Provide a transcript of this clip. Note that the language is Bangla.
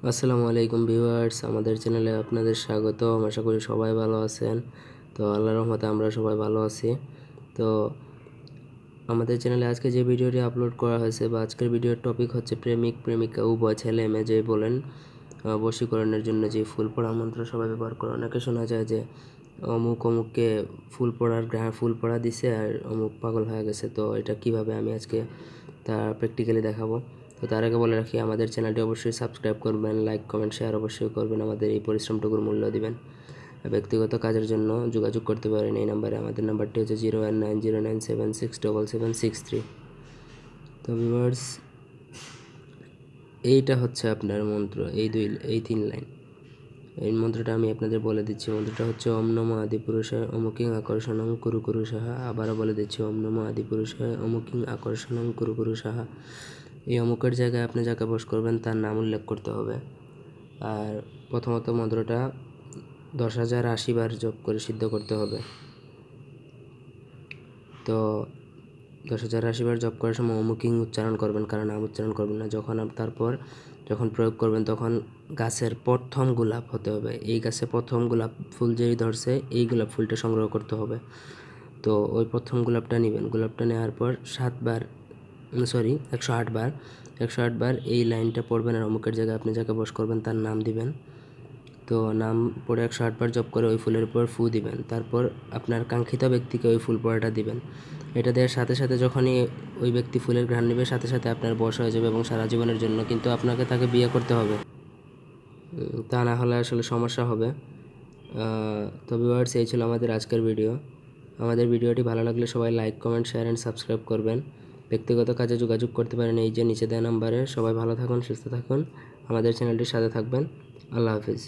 আসসালামু আলাইকুম ভিউয়ার্স, আমাদের চ্যানেলে আপনাদের স্বাগতম। আশা করি সবাই ভালো আছেন। তো আল্লাহর রহমতে আমরা সবাই ভালো আছি। তো আমাদের চ্যানেলে আজকে যে ভিডিওটি আপলোড করা হয়েছে বা আজকের ভিডিওর টপিক হচ্ছে প্রেমিক প্রেমিকা উভয় ছেলে মেয়ে যে বলেন বশীকরণের জন্য যে ফুল পড়া মন্ত্র সবাই ব্যবহার করে। অনেকে শোনা যায় যে অমুককে ফুল পড়া দিছে আর অমুক পাগল হয়ে গেছে। তো এটা কিভাবে আমি আজকে তা প্র্যাকটিক্যালি দেখাবো। তো তার আগে বলে রাখি, আমাদের চ্যানেলটি অবশ্যই সাবস্ক্রাইব করবেন, লাইক কমেন্ট শেয়ার অবশ্যই করবেন, আমাদের এই পরিশ্রমটুকুর মূল্য দিবেন। ব্যক্তিগত কাজের জন্য যোগাযোগ করতে পারেন এই নাম্বারে। আমাদের নাম্বারটি হচ্ছে 0190976763। তো ভিউয়ার্স, এইটা হচ্ছে আপনার মন্ত্র, এই 3 লাইন। এই মন্ত্রটা আমি আপনাদের বলে দিচ্ছি। মন্ত্রটা হচ্ছে ওম নমো আদিপুরুষায় অমুকিং আকর্ষণং কুরু কুরু সাহা। আবারও বলে দিচ্ছি, ওম নমো আদিপুরুষায় অমুকিং আকর্ষণং কুরু কুরু সাহা। এই অমুকের জায়গায় আপনি যাকে বশ করবেন তার নাম উল্লেখ করতে হবে। আর প্রথমত মন্ত্রটা 10,080 বার জপ করে সিদ্ধ করতে হবে। তো 10,080 বার জপ করার সময় অমুকিং উচ্চারণ করবেন, কারণ নাম উচ্চারণ করবেন না। যখন প্রয়োগ করবেন তখন গাছের প্রথম গোলাপ হতে হবে। এই গাছে প্রথম গোলাপ ফুল যেই ধরছে এই গোলাপ ফুলটা সংগ্রহ করতে হবে। তো ওই প্রথম গোলাপটা নেবেন। গোলাপটা নেওয়ার পর 108 বার এই লাইনটা পড়বেন আর অমুকের জায়গায় আপনি যাকে বশ করবেন তার নাম দিবেন। তো নাম পড়ে 108 বার জপ করে ওই ফুলের উপর ফু দিবেন। তারপর আপনার কাঙ্ক্ষিত ব্যক্তিকে ওই ফুল পড়াটা দিবেন। এটা দেওয়ার সাথে সাথে যখনই ওই ব্যক্তি ফুলের ঘ্রাণ নেবে সাথে সাথে আপনার বশ হয়ে যাবে এবং সারা জীবনের জন্য। কিন্তু আপনাকে তাকে বিয়ে করতে হবে, তা না হলে আসলে সমস্যা হবে। তো ভিউয়ার্স, এই ছিল আমাদের আজকের ভিডিও। আমাদের ভিডিওটি ভালো লাগলে সবাই like comment share and subscribe করবেন। ব্যক্তিগত কাজে যোগাযোগ করতে পারেন এই যে নিচে দেওয়া নাম্বারে। সবাই ভালো থাকুন, সুস্থ থাকুন, আমাদের চ্যানেলটির সাথে থাকবেন। আল্লাহ হাফিজ।